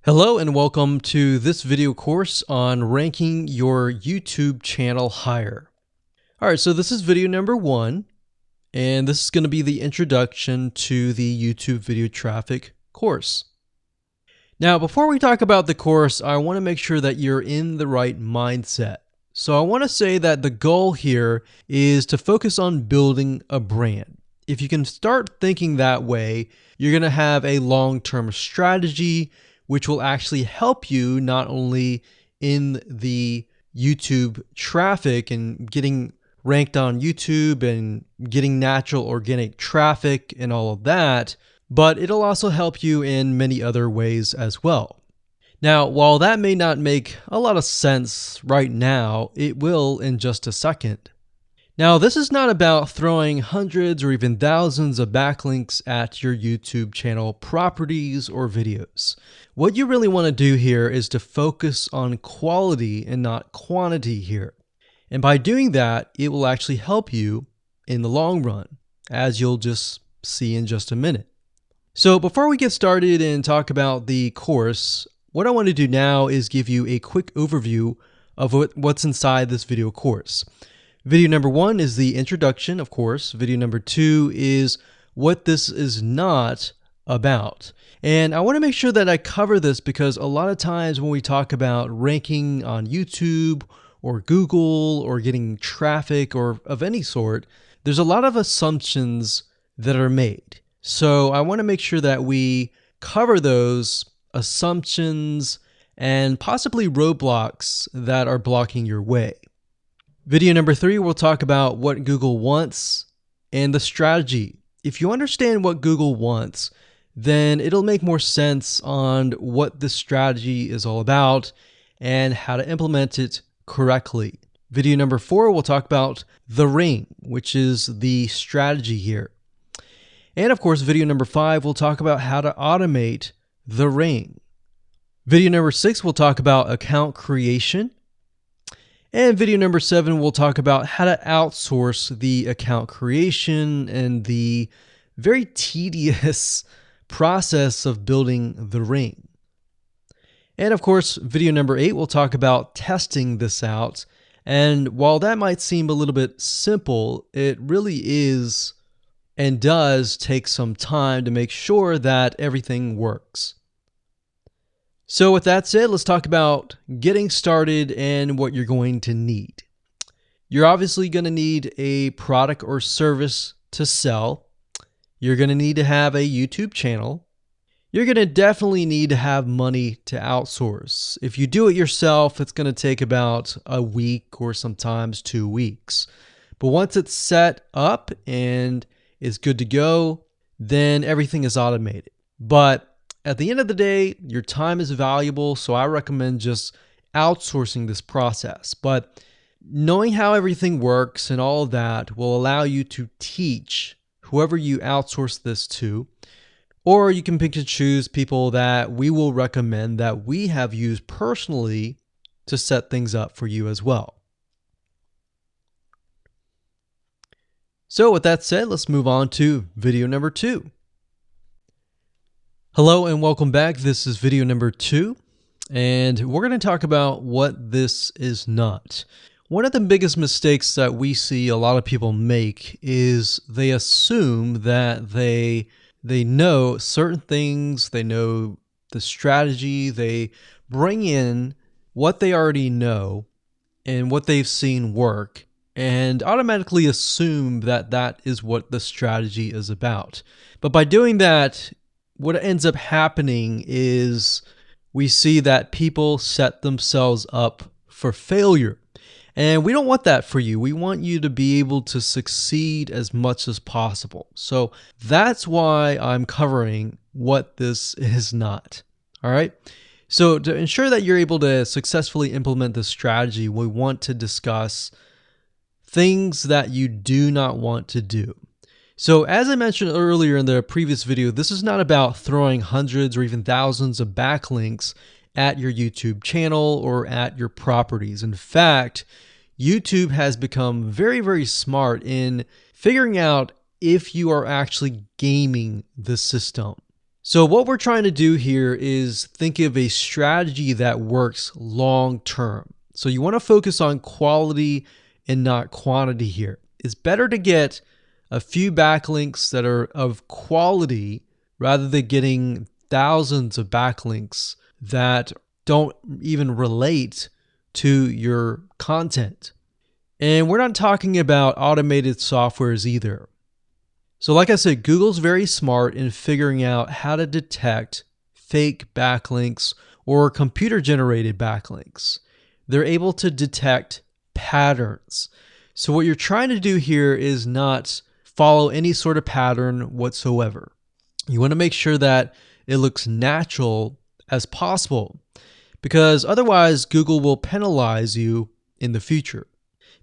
Hello and welcome to this video course on ranking your YouTube channel higher. All right, so this is video number 1, and this is going to be the introduction to the YouTube video traffic course. Now, before we talk about the course, I want to make sure that you're in the right mindset. So I want to say that the goal here is to focus on building a brand. If you can start thinking that way, you're going to have a long-term strategy which will actually help you not only in the YouTube traffic and getting ranked on YouTube and getting natural organic traffic and all of that, but it'll also help you in many other ways as well. Now, while that may not make a lot of sense right now, it will in just a second. Now, this is not about throwing hundreds or even thousands of backlinks at your YouTube channel properties or videos. What you really want to do here is to focus on quality and not quantity here. And by doing that, it will actually help you in the long run, as you'll just see in just a minute. So before we get started and talk about the course, what I want to do now is give you a quick overview of what's inside this video course. Video number 1 is the introduction, of course. Video number 2 is what this is not about. And I want to make sure that I cover this because a lot of times when we talk about ranking on YouTube or Google or getting traffic or of any sort, there's a lot of assumptions that are made. So I want to make sure that we cover those assumptions and possibly roadblocks that are blocking your way. Video number 3, we'll talk about what Google wants and the strategy. If you understand what Google wants, then it'll make more sense on what the strategy is all about and how to implement it correctly. Video number 4, we'll talk about the ring, which is the strategy here. And of course, video number 5, we'll talk about how to automate the ring. Video number 6, we'll talk about account creation. And video number 7, we'll talk about how to outsource the account creation and the very tedious process of building the ring. And of course, video number 8, we'll talk about testing this out. And while that might seem a little bit simple, it really is and does take some time to make sure that everything works. So with that said, let's talk about getting started and what you're going to need. You're obviously going to need a product or service to sell. You're going to need to have a YouTube channel. You're going to definitely need to have money to outsource. If you do it yourself, it's going to take about a week or sometimes 2 weeks. But once it's set up and is good to go, then everything is automated. But at the end of the day, your time is valuable, so I recommend just outsourcing this process. But knowing how everything works and all of that will allow you to teach whoever you outsource this to, or you can pick and choose people that we will recommend that we have used personally to set things up for you as well. So with that said, let's move on to video number 2. Hello and welcome back. This is video number 2, and we're going to talk about what this is not. One of the biggest mistakes that we see a lot of people make is they assume that they know certain things, they know the strategy, they bring in what they already know and what they've seen work, and automatically assume that that is what the strategy is about. But by doing that, what ends up happening is we see that people set themselves up for failure. And we don't want that for you. We want you to be able to succeed as much as possible. So that's why I'm covering what this is not. All right. So to ensure that you're able to successfully implement this strategy, we want to discuss things that you do not want to do. So as I mentioned earlier in the previous video, this is not about throwing hundreds or even thousands of backlinks at your YouTube channel or at your properties. In fact, YouTube has become very, very smart in figuring out if you are actually gaming the system. So what we're trying to do here is think of a strategy that works long term. So you want to focus on quality and not quantity here. It's better to get a few backlinks that are of quality rather than getting thousands of backlinks that don't even relate to your content. And we're not talking about automated softwares either. So like I said, Google's very smart in figuring out how to detect fake backlinks or computer-generated backlinks. They're able to detect patterns. So what you're trying to do here is not follow any sort of pattern whatsoever. You want to make sure that it looks natural as possible, because otherwise Google will penalize you in the future.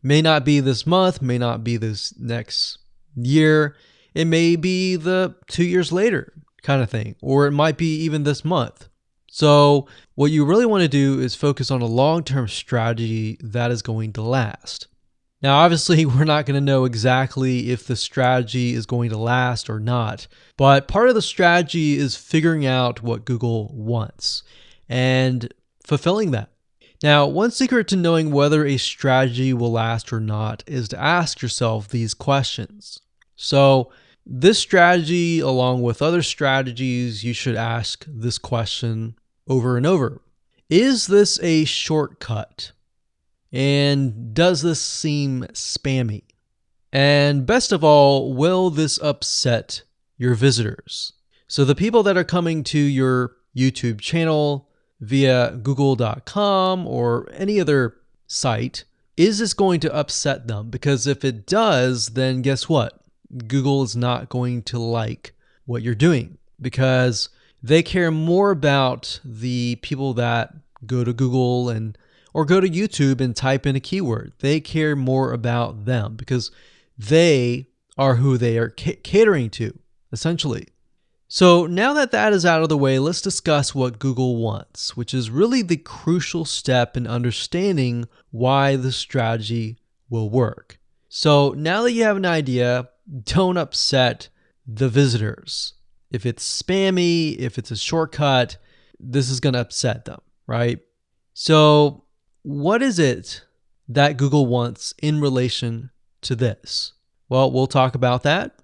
May not be this month, may not be this next year. It may be the 2 years later kind of thing, or it might be even this month. So what you really want to do is focus on a long-term strategy that is going to last. Now, obviously, we're not going to know exactly if the strategy is going to last or not, but part of the strategy is figuring out what Google wants and fulfilling that. Now, one secret to knowing whether a strategy will last or not is to ask yourself these questions. So this strategy, along with other strategies, you should ask this question over and over. Is this a shortcut? And does this seem spammy? And best of all, will this upset your visitors? So the people that are coming to your YouTube channel via google.com or any other site, is this going to upset them? Because if it does, then guess what? Google is not going to like what you're doing, because they care more about the people that go to Google or go to YouTube and type in a keyword. They care more about them because they are who they are catering to, essentially. So now that that is out of the way, let's discuss what Google wants, which is really the crucial step in understanding why the strategy will work. So now that you have an idea, don't upset the visitors. If it's spammy, if it's a shortcut, this is going to upset them, right? So what is it that Google wants in relation to this? Well, we'll talk about that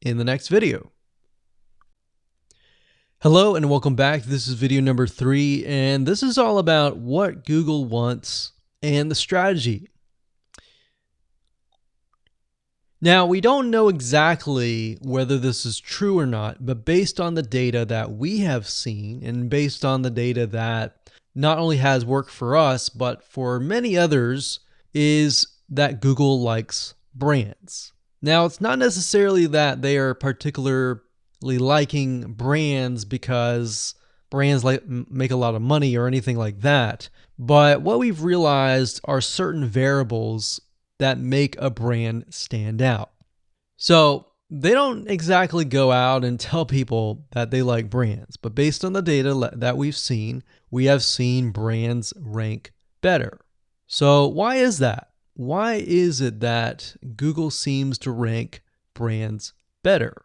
in the next video. Hello and welcome back. This is video number 3, and this is all about what Google wants and the strategy. Now, we don't know exactly whether this is true or not, but based on the data that we have seen and based on the data that not only has worked for us, but for many others, is that Google likes brands. Now, it's not necessarily that they are particularly liking brands because brands make a lot of money or anything like that, but what we've realized are certain variables that make a brand stand out. So they don't exactly go out and tell people that they like brands, but based on the data that we have seen brands rank better. So why is that? Why is it that Google seems to rank brands better?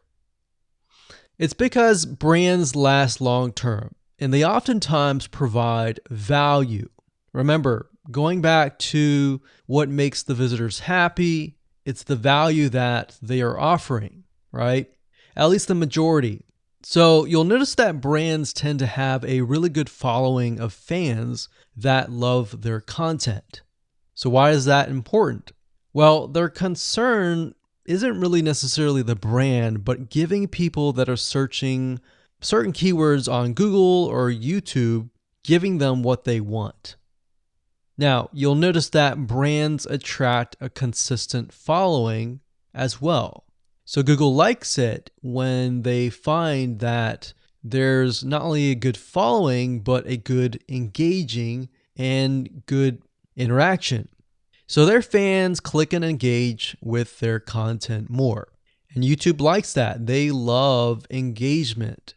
It's because brands last long term, and they oftentimes provide value. Remember, going back to what makes the visitors happy, it's the value that they are offering, right? At least the majority. So you'll notice that brands tend to have a really good following of fans that love their content. So why is that important? Well, their concern isn't really necessarily the brand, but giving people that are searching certain keywords on Google or YouTube, giving them what they want. Now, you'll notice that brands attract a consistent following as well. So Google likes it when they find that there's not only a good following, but a good engaging and good interaction. So their fans click and engage with their content more. And YouTube likes that. They love engagement.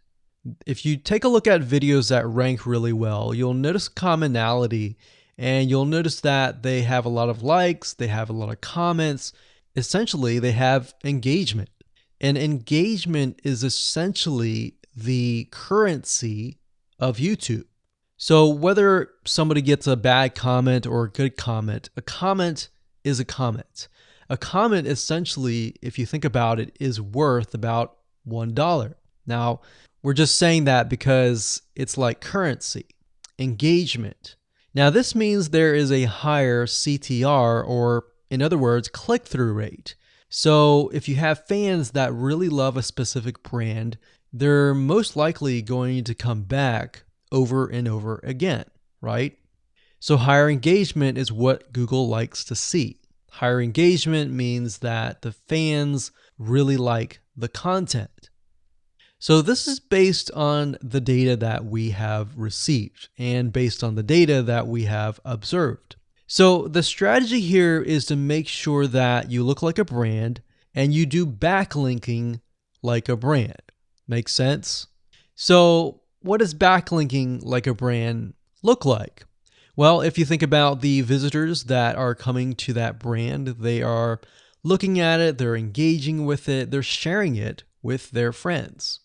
If you take a look at videos that rank really well, you'll notice commonality. And you'll notice that they have a lot of likes, they have a lot of comments. Essentially, they have engagement. And engagement is essentially the currency of YouTube. So whether somebody gets a bad comment or a good comment, a comment is a comment. A comment essentially, if you think about it, is worth about $1. Now, we're just saying that because it's like currency, engagement. Now, this means there is a higher CTR, or in other words, click-through rate. So if you have fans that really love a specific brand, they're most likely going to come back over and over again, right? So higher engagement is what Google likes to see. Higher engagement means that the fans really like the content. So this is based on the data that we have received and based on the data that we have observed. So the strategy here is to make sure that you look like a brand and you do backlinking like a brand. Make sense? So what does backlinking like a brand look like? Well, if you think about the visitors that are coming to that brand, they are looking at it, they're engaging with it, they're sharing it with their friends.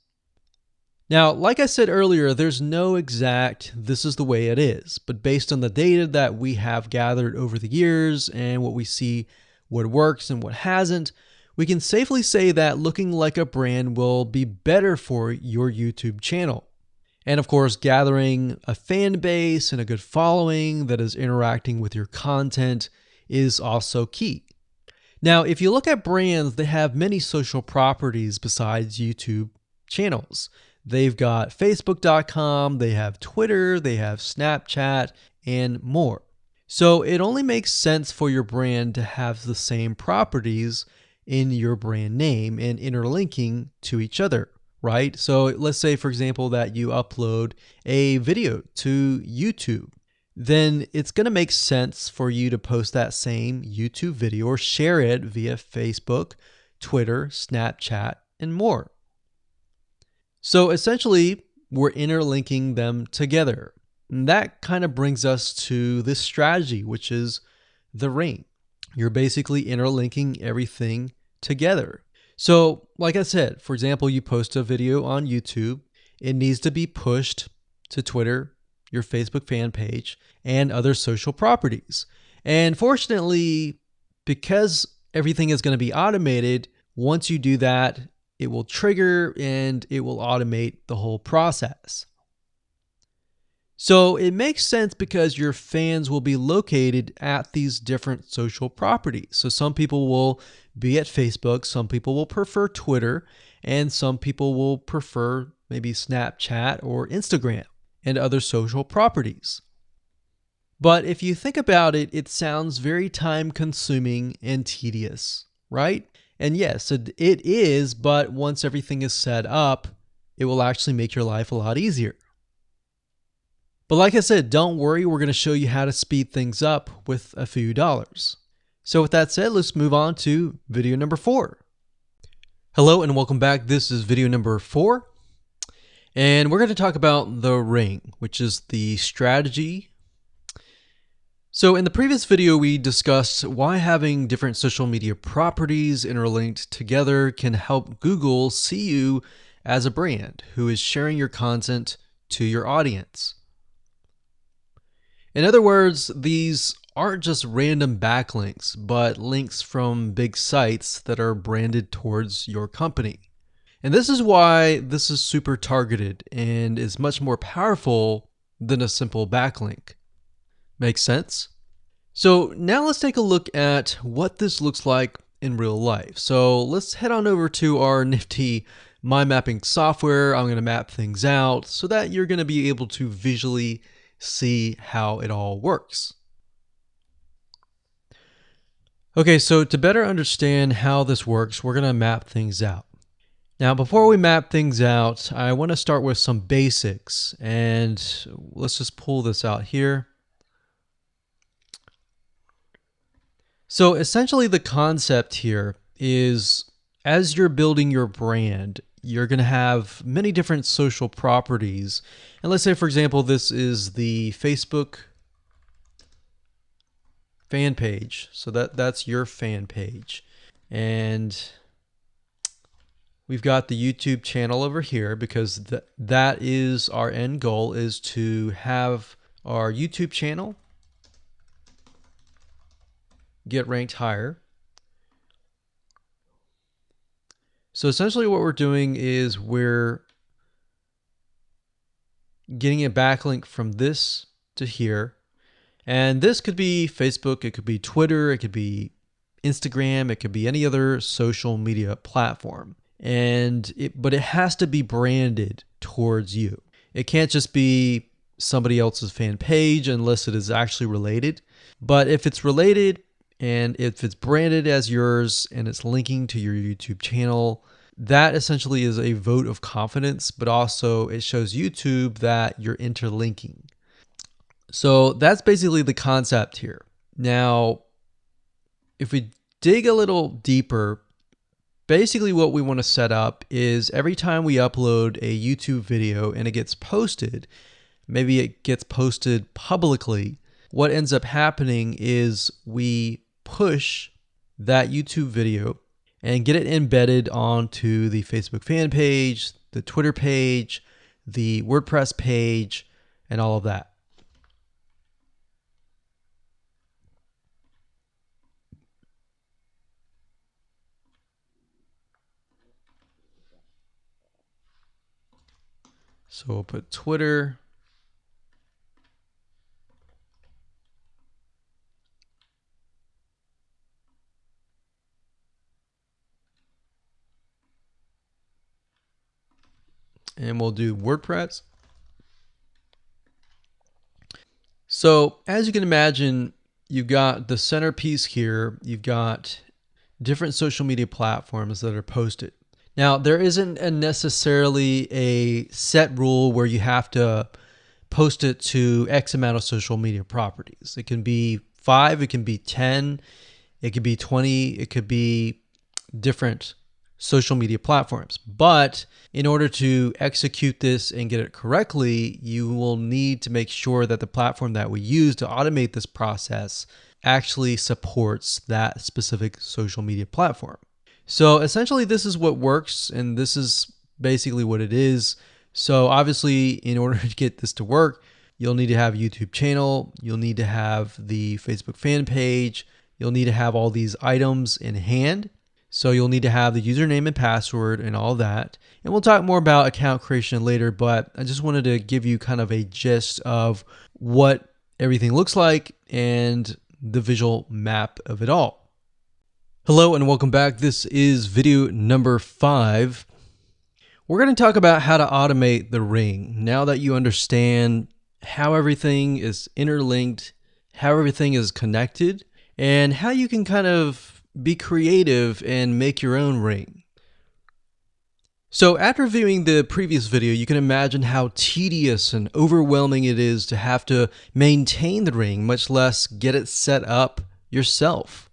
Now, like I said earlier, there's no exact this is the way it is, but based on the data that we have gathered over the years and what we see what works and what hasn't, we can safely say that looking like a brand will be better for your YouTube channel. And of course, gathering a fan base and a good following that is interacting with your content is also key. Now, if you look at brands, they have many social properties besides YouTube channels. They've got Facebook.com, they have Twitter, they have Snapchat, and more. So it only makes sense for your brand to have the same properties in your brand name and interlinking to each other, right? So let's say, for example, that you upload a video to YouTube. Then it's going to make sense for you to post that same YouTube video or share it via Facebook, Twitter, Snapchat, and more. So essentially, we're interlinking them together. And that kind of brings us to this strategy, which is the ring. You're basically interlinking everything together. So like I said, for example, you post a video on YouTube, it needs to be pushed to Twitter, your Facebook fan page, and other social properties. And fortunately, because everything is going to be automated, once you do that, it will trigger and it will automate the whole process. So it makes sense because your fans will be located at these different social properties. So some people will be at Facebook, some people will prefer Twitter, and some people will prefer maybe Snapchat or Instagram and other social properties. But if you think about it, it sounds very time consuming and tedious, right? And yes, it is, but once everything is set up, it will actually make your life a lot easier. But like I said, don't worry, we're going to show you how to speed things up with a few dollars. So with that said, let's move on to video number 4. Hello and welcome back. This is video number 4. And we're going to talk about the ring, which is the strategy. So in the previous video, we discussed why having different social media properties interlinked together can help Google see you as a brand who is sharing your content to your audience. In other words, these aren't just random backlinks, but links from big sites that are branded towards your company. And this is why this is super targeted and is much more powerful than a simple backlink. Make sense? So now let's take a look at what this looks like in real life. So let's head on over to our nifty mind mapping software. I'm going to map things out so that you're going to be able to visually see how it all works. Okay, so to better understand how this works, we're going to map things out. Now, before we map things out, I want to start with some basics, and let's just pull this out here. So essentially the concept here is as you're building your brand, you're going to have many different social properties. And let's say, for example, this is the Facebook fan page. So that's your fan page. And We've got the YouTube channel over here because that is our end goal, is to have our YouTube channel get ranked higher. So essentially what we're doing is we're getting a backlink from this to here. And this could be Facebook, it could be Twitter, it could be Instagram, it could be any other social media platform. But it has to be branded towards you. It can't just be somebody else's fan page unless it is actually related. But if it's related and if it's branded as yours and it's linking to your YouTube channel, that essentially is a vote of confidence, but also it shows YouTube that you're interlinking. So that's basically the concept here. Now, if we dig a little deeper, basically what we want to set up is every time we upload a YouTube video and it gets posted, maybe it gets posted publicly, what ends up happening is we push that YouTube video and get it embedded onto the Facebook fan page, the Twitter page, the WordPress page, and all of that. So we'll put Twitter. And we'll do WordPress. So as you can imagine, you've got the centerpiece here. You've got different social media platforms that are posted. Now, there isn't necessarily a set rule where you have to post it to X amount of social media properties. It can be 5, it can be 10, it could be 20, it could be different social media platforms. But in order to execute this and get it correctly, you will need to make sure that the platform that we use to automate this process actually supports that specific social media platform. So essentially this is what works, and this is basically what it is. So obviously in order to get this to work, you'll need to have a YouTube channel, you'll need to have the Facebook fan page, you'll need to have all these items in hand. So you'll need to have the username and password and all that. And we'll talk more about account creation later, but I just wanted to give you kind of a gist of what everything looks like and the visual map of it all. Hello and welcome back. This is video number 5. We're going to talk about how to automate the ring. Now that you understand how everything is interlinked, how everything is connected, and how you can kind of be creative and make your own ring. So after viewing the previous video, you can imagine how tedious and overwhelming it is to have to maintain the ring, much less get it set up yourself.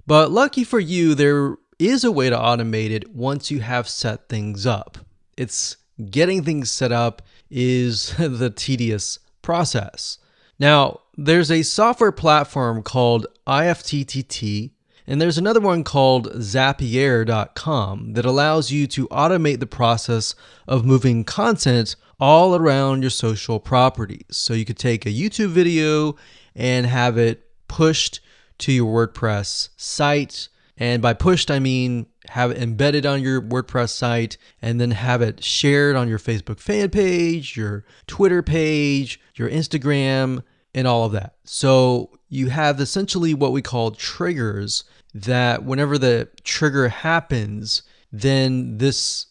But lucky for you, there is a way to automate it once you have set things up. It's getting things set up is the tedious process. Now, there's a software platform called IFTTT, and there's another one called Zapier.com that allows you to automate the process of moving content all around your social properties. So you could take a YouTube video and have it pushed to your WordPress site. And by pushed, I mean have it embedded on your WordPress site and then have it shared on your Facebook fan page, your Twitter page, your Instagram, and all of that. So you have essentially what we call triggers that whenever the trigger happens, then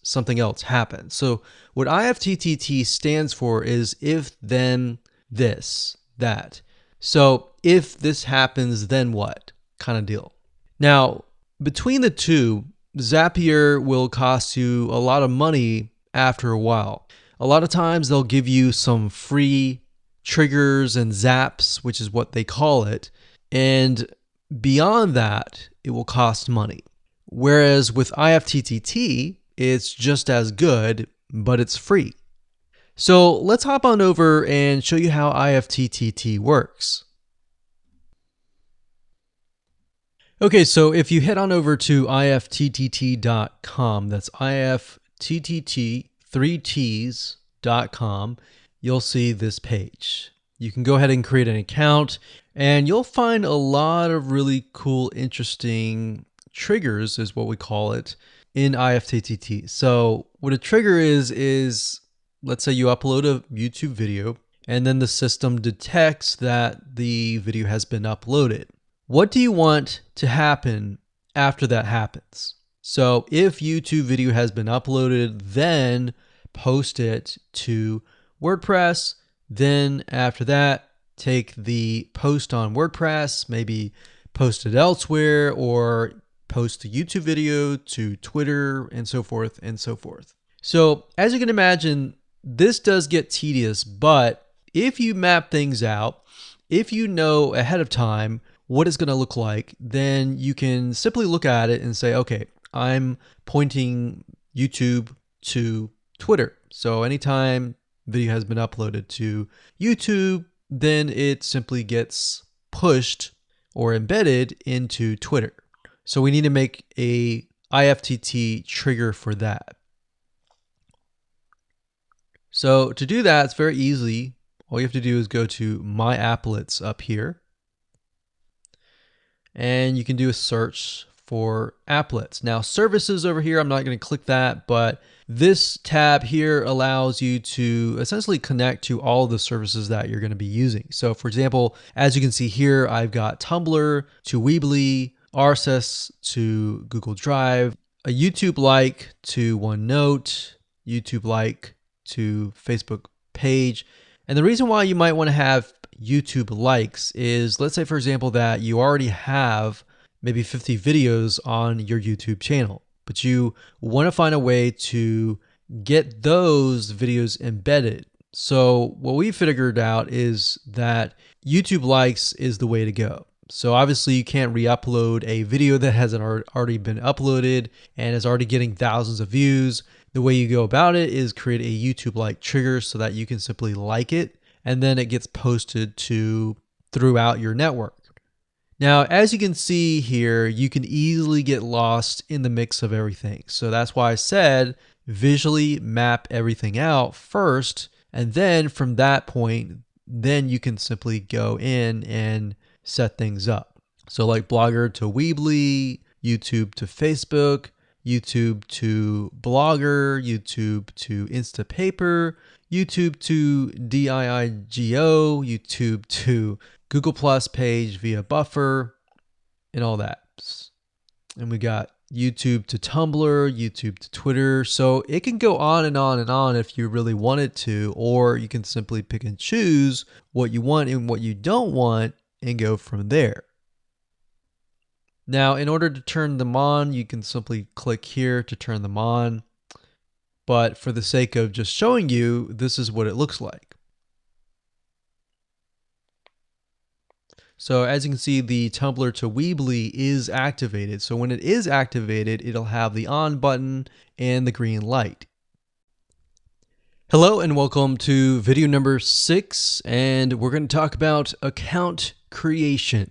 something else happens. So what IFTTT stands for is if, then, this, that. So if this happens, then what kind of deal. Now, between the two, Zapier will cost you a lot of money after a while. A lot of times they'll give you some free triggers and zaps, which is what they call it. And beyond that, it will cost money. Whereas with IFTTT, it's just as good, but it's free. So let's hop on over and show you how IFTTT works. Okay, so if you head on over to ifttt.com, that's ifttt, 3ts.com, you'll see this page. You can go ahead and create an account, and you'll find a lot of really cool, interesting triggers, is what we call it, in ifttt. So what a trigger is let's say you upload a YouTube video, and then the system detects that the video has been uploaded. What do you want to happen after that happens? So if YouTube video has been uploaded, then post it to WordPress. Then after that, take the post on WordPress, maybe post it elsewhere, or post the YouTube video to Twitter, and so forth and so forth. So as you can imagine, this does get tedious, but if you map things out, if you know ahead of time what it's going to look like, then you can simply look at it and say, okay, I'm pointing YouTube to Twitter. So anytime video has been uploaded to YouTube, then it simply gets pushed or embedded into Twitter. So we need to make a IFTTT trigger for that. So to do that, it's very easy. All you have to do is go to My Applets up here, and you can do a search for applets. Now services over here, I'm not going to click that, but this tab here allows you to essentially connect to all the services that you're going to be using. So for example, as you can see here, I've got Tumblr to Weebly, RSS to Google Drive, a YouTube like to OneNote, YouTube like to Facebook page. And the reason why you might want to have YouTube likes is, let's say for example that you already have maybe 50 videos on your YouTube channel, but you want to find a way to get those videos embedded. So what we figured out is that YouTube likes is the way to go. So obviously you can't re-upload a video that hasn't already been uploaded and is already getting thousands of views. The way you go about it is create a YouTube like trigger so that you can simply like it, and then it gets posted to throughout your network. Now, as you can see here, you can easily get lost in the mix of everything. So that's why I said visually map everything out first, and then from that point, then you can simply go in and set things up. So like Blogger to Weebly, YouTube to Facebook, YouTube to Blogger, YouTube to Instapaper, YouTube to DIIGO, YouTube to Google Plus page via Buffer, and all that. And we got YouTube to Tumblr, YouTube to Twitter. So it can go on and on and on if you really want it to, or you can simply pick and choose what you want and what you don't want and go from there. Now, in order to turn them on, you can simply click here to turn them on. But for the sake of just showing you, this is what it looks like. So as you can see, the Tumblr to Weebly is activated. So when it is activated, it'll have the on button and the green light. Hello and welcome to video number 6, and we're going to talk about account creation.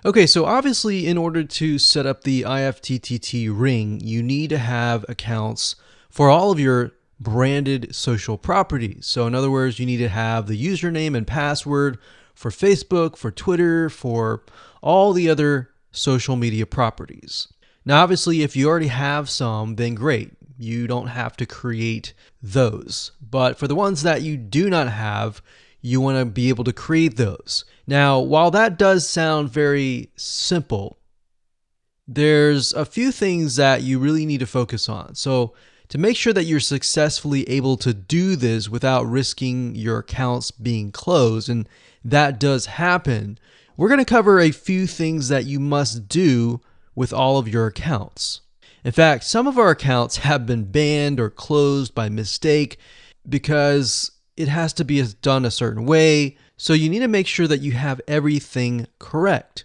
Okay, so obviously in order to set up the IFTTT ring, you need to have accounts for all of your branded social properties. So in other words, you need to have the username and password for Facebook, for Twitter, for all the other social media properties. Now, obviously, if you already have some, then great. You don't have to create those. But for the ones that you do not have, you want to be able to create those. Now, while that does sound very simple, there's a few things that you really need to focus on. So to make sure that you're successfully able to do this without risking your accounts being closed, and that does happen, we're going to cover a few things that you must do with all of your accounts. In fact, some of our accounts have been banned or closed by mistake because it has to be done a certain way. So you need to make sure that you have everything correct.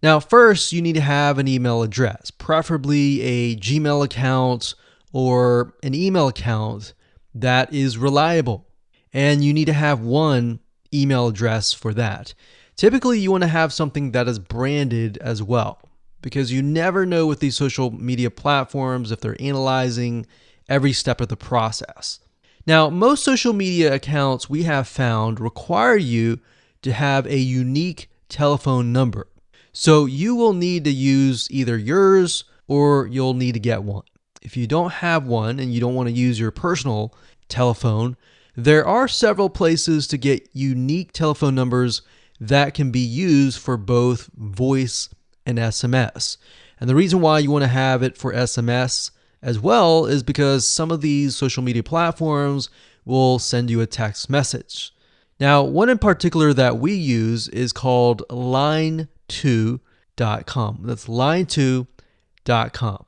Now, first, you need to have an email address, preferably a Gmail account or an email account that is reliable. And you need to have one email address for that. Typically, you want to have something that is branded as well, because you never know with these social media platforms if they're analyzing every step of the process. Now, most social media accounts we have found require you to have a unique telephone number. So you will need to use either yours or you'll need to get one. If you don't have one and you don't want to use your personal telephone, there are several places to get unique telephone numbers that can be used for both voice and SMS. And the reason why you want to have it for SMS as well is because some of these social media platforms will send you a text message. Now, one in particular that we use is called line2.com. That's line2.com.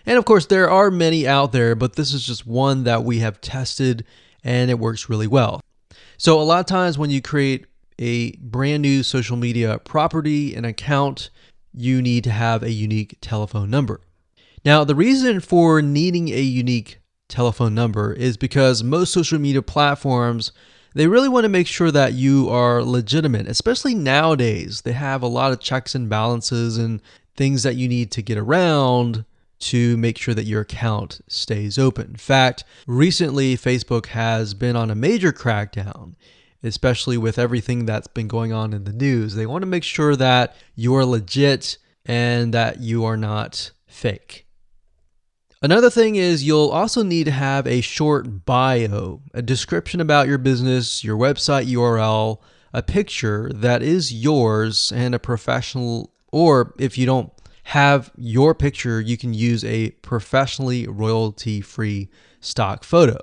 And of course, there are many out there, but this is just one that we have tested and it works really well. So a lot of times when you create a brand new social media property, an account, you need to have a unique telephone number. Now, the reason for needing a unique telephone number is because most social media platforms, they really want to make sure that you are legitimate, especially nowadays. They have a lot of checks and balances and things that you need to get around to make sure that your account stays open. In fact, recently Facebook has been on a major crackdown, especially with everything that's been going on in the news. They want to make sure that you are legit and that you are not fake. Another thing is you'll also need to have a short bio, a description about your business, your website URL, a picture that is yours, and a professional, or if you don't have your picture, you can use a professionally royalty-free stock photo.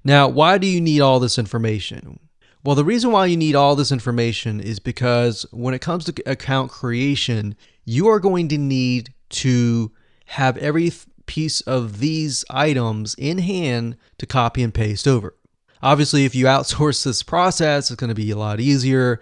Now, why do you need all this information? Well, the reason why you need all this information is because when it comes to account creation, you are going to need to have every piece of these items in hand to copy and paste over. Obviously, if you outsource this process, it's going to be a lot easier.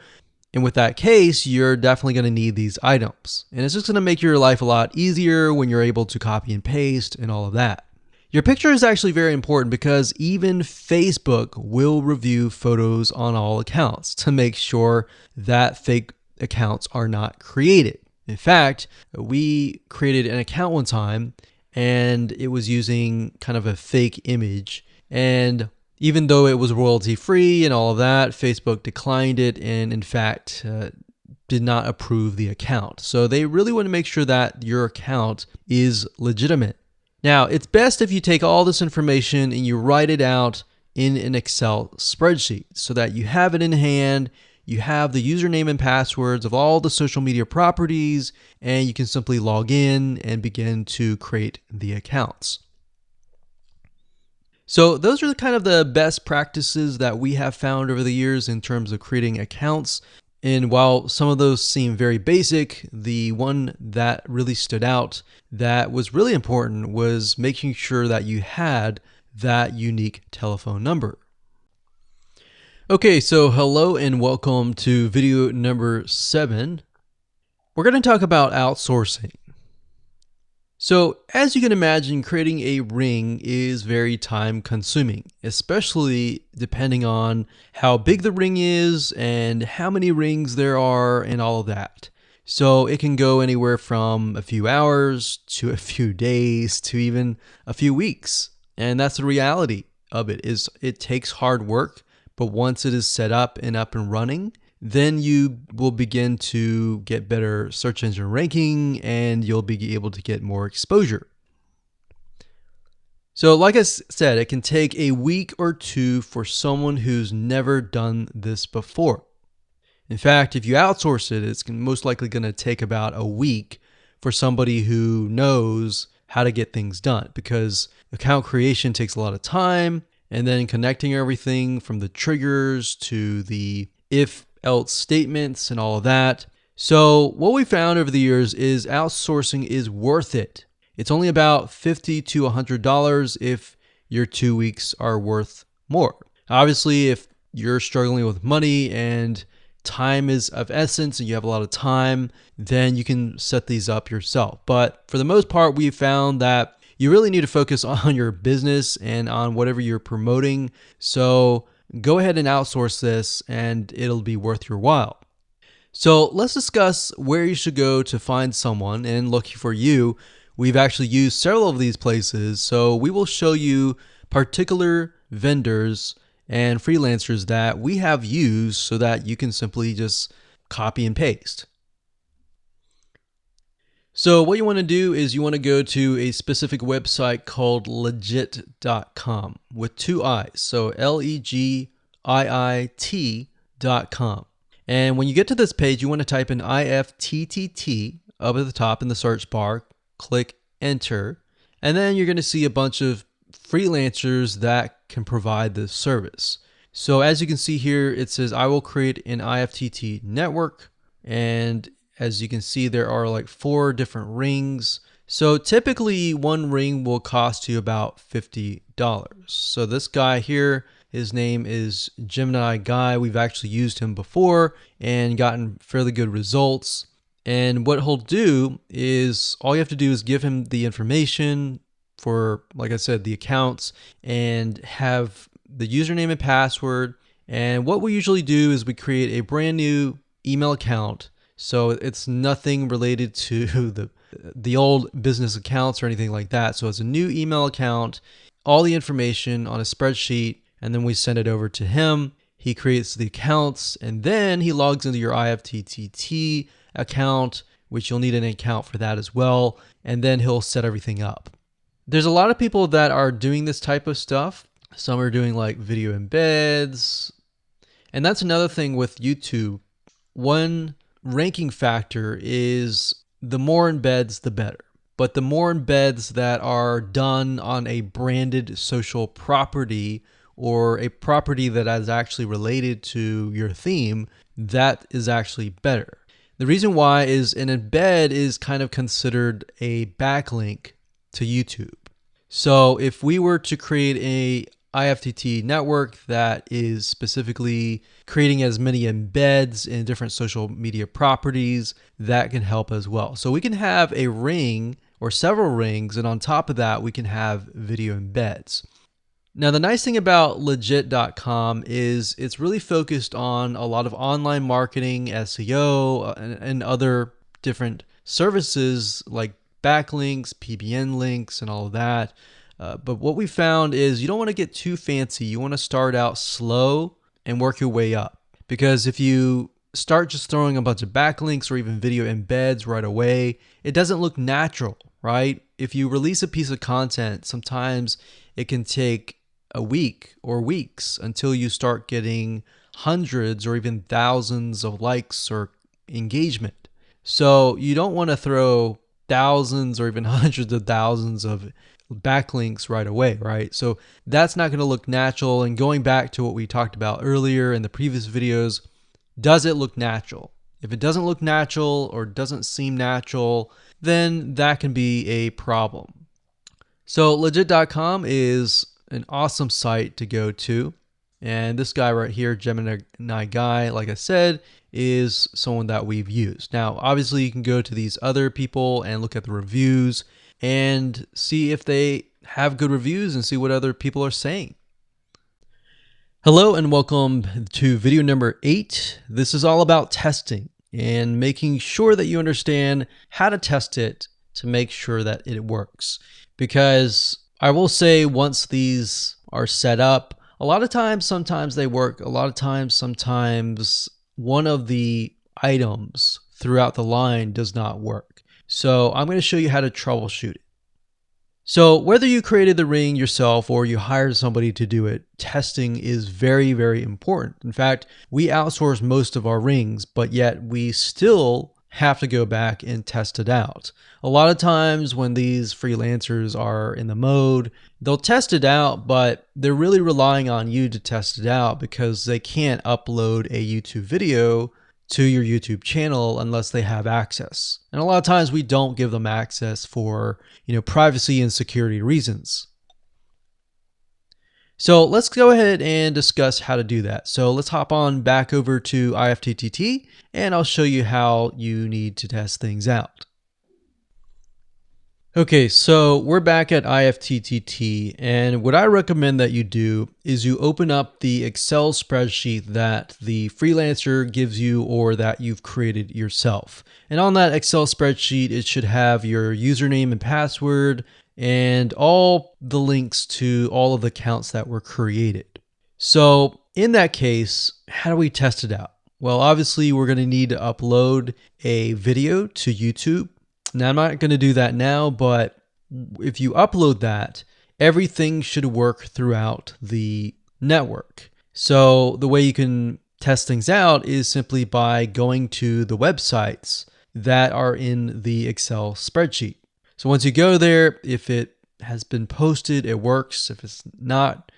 And with that case, you're definitely going to need these items. And it's just going to make your life a lot easier when you're able to copy and paste and all of that. Your picture is actually very important because even Facebook will review photos on all accounts to make sure that fake accounts are not created. In fact, we created an account one time and it was using kind of a fake image. And even though it was royalty free and all of that, Facebook declined it and in fact did not approve the account. So they really want to make sure that your account is legitimate. Now, it's best if you take all this information and you write it out in an Excel spreadsheet so that you have it in hand, you have the username and passwords of all the social media properties, and you can simply log in and begin to create the accounts. So those are kind of the best practices that we have found over the years in terms of creating accounts. And while some of those seem very basic, the one that really stood out that was really important was making sure that you had that unique telephone number. Okay, so hello and welcome to video number 7. We're going to talk about outsourcing. So as you can imagine, creating a ring is very time consuming, especially depending on how big the ring is and how many rings there are and all of that. So it can go anywhere from a few hours to a few days to even a few weeks. And that's the reality of it, is it takes hard work, but once it is set up and running, then you will begin to get better search engine ranking and you'll be able to get more exposure. So like I said, it can take a week or two for someone who's never done this before. In fact, if you outsource it, it's most likely going to take about a week for somebody who knows how to get things done, because account creation takes a lot of time, and then connecting everything from the triggers to the if-else statements and all of that. So what we found over the years is outsourcing is worth it. It's only about $50 to $100 if your 2 weeks are worth more. Obviously, if you're struggling with money and time is of essence and you have a lot of time, then you can set these up yourself. But for the most part, we found that you really need to focus on your business and on whatever you're promoting. So go ahead and outsource this and it'll be worth your while. So let's discuss where you should go to find someone, and lucky for you, we've actually used several of these places. So we will show you particular vendors and freelancers that we have used so that you can simply just copy and paste. So what you want to do is you want to go to a specific website called legit.com with two I's. So LEGIIT.com. And when you get to this page, you want to type in IFTTT up at the top in the search bar, click enter, and then you're going to see a bunch of freelancers that can provide this service. So as you can see here, it says I will create an IFTTT network, and as you can see, there are like 4 different rings. So typically one ring will cost you about $50. So this guy here, his name is Gemini Guy. We've actually used him before and gotten fairly good results. And what he'll do is all you have to do is give him the information for, like I said, the accounts, and have the username and password. And what we usually do is we create a brand new email account. So it's nothing related to the old business accounts or anything like that. So it's a new email account, all the information on a spreadsheet, and then we send it over to him. He creates the accounts, and then he logs into your IFTTT account, which you'll need an account for that as well, and then he'll set everything up. There's a lot of people that are doing this type of stuff. Some are doing like video embeds, and that's another thing with YouTube. One ranking factor is the more embeds, the better. But the more embeds that are done on a branded social property or a property that is actually related to your theme, that is actually better. The reason why is an embed is kind of considered a backlink to YouTube. So if we were to create a IFTTT network that is specifically creating as many embeds in different social media properties, that can help as well. So we can have a ring or several rings, and on top of that, we can have video embeds. Now, the nice thing about legit.com is it's really focused on a lot of online marketing, SEO, and other different services like backlinks, PBN links, and all of that. But what we found is you don't want to get too fancy. You want to start out slow and work your way up. Because if you start just throwing a bunch of backlinks or even video embeds right away, it doesn't look natural, right? If you release a piece of content, sometimes it can take a week or weeks until you start getting hundreds or even thousands of likes or engagement. So you don't want to throw thousands or even hundreds of thousands of backlinks right away, right? So that's not going to look natural. And going back to what we talked about earlier in the previous videos, does it look natural? If it doesn't look natural or doesn't seem natural, then that can be a problem. So legit.com is an awesome site to go to. And this guy right here, Gemini Guy, like I said, is someone that we've used. Now, obviously, you can go to these other people and look at the reviews and see if they have good reviews and see what other people are saying. Hello and welcome to video number 8. This is all about testing and making sure that you understand how to test it to make sure that it works. Because I will say once these are set up, a lot of times, sometimes they work. A lot of times, sometimes one of the items throughout the line does not work. So I'm going to show you how to troubleshoot it. So whether you created the ring yourself or you hired somebody to do it, testing is very, very important. In fact, we outsource most of our rings, but yet we still have to go back and test it out. A lot of times when these freelancers are in the mode, they'll test it out, but they're really relying on you to test it out because they can't upload a YouTube video to your YouTube channel unless they have access. And a lot of times we don't give them access for, privacy and security reasons. So let's go ahead and discuss how to do that. So let's hop on back over to IFTTT and I'll show you how you need to test things out. Okay, so we're back at IFTTT, and what I recommend that you do is you open up the Excel spreadsheet that the freelancer gives you or that you've created yourself. And on that Excel spreadsheet, it should have your username and password and all the links to all of the accounts that were created. So in that case, how do we test it out? Well, obviously, we're going to need to upload a video to YouTube. Now, I'm not going to do that now, but if you upload that, everything should work throughout the network. So the way you can test things out is simply by going to the websites that are in the Excel spreadsheet. So once you go there, if it has been posted, it works. If it's not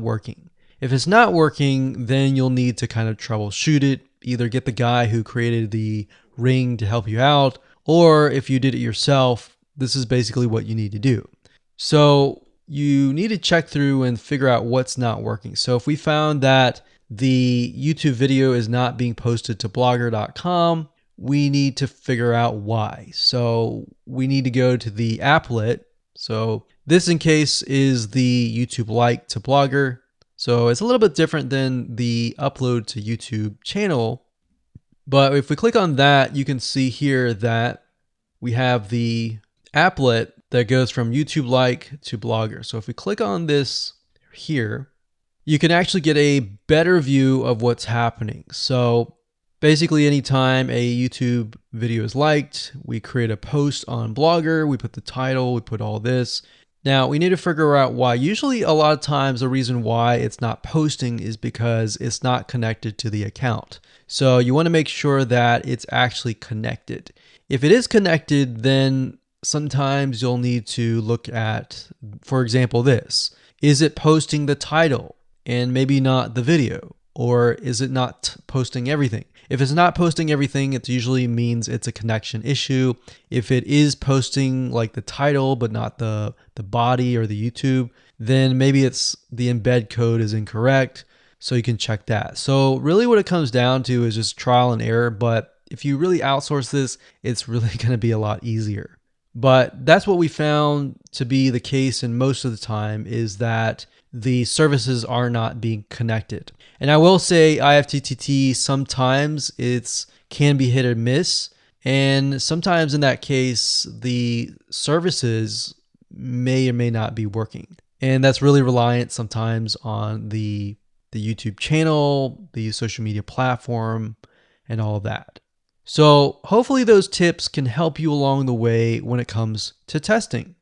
working. If it's not working, then you'll need to kind of troubleshoot it. Either get the guy who created the ring to help you out, or if you did it yourself, this is basically what you need to do. So you need to check through and figure out what's not working. So if we found that the YouTube video is not being posted to blogger.com, we need to figure out why. So we need to go to the applet. So this in case is the YouTube like to Blogger. So it's a little bit different than the upload to YouTube channel. But if we click on that, you can see here that we have the applet that goes from YouTube like to Blogger. So if we click on this here, you can actually get a better view of what's happening. So basically, anytime a YouTube video is liked, we create a post on Blogger, we put the title, we put all this. Now, we need to figure out why. Usually, a lot of times, the reason why it's not posting is because it's not connected to the account. So you want to make sure that it's actually connected. If it is connected, then sometimes you'll need to look at, for example, this. Is it posting the title and maybe not the video? Or is it not posting everything? If it's not posting everything, it usually means it's a connection issue. If it is posting like the title, but not the body or the YouTube, then maybe it's the embed code is incorrect. So you can check that. So really what it comes down to is just trial and error. But if you really outsource this, it's really going to be a lot easier. But that's what we found to be the case, and most of the time is that the services are not being connected. And I will say IFTTT, sometimes it's can be hit or miss. And sometimes in that case, the services may or may not be working. And that's really reliant sometimes on the YouTube channel, the social media platform, and all of that. So hopefully those tips can help you along the way when it comes to testing.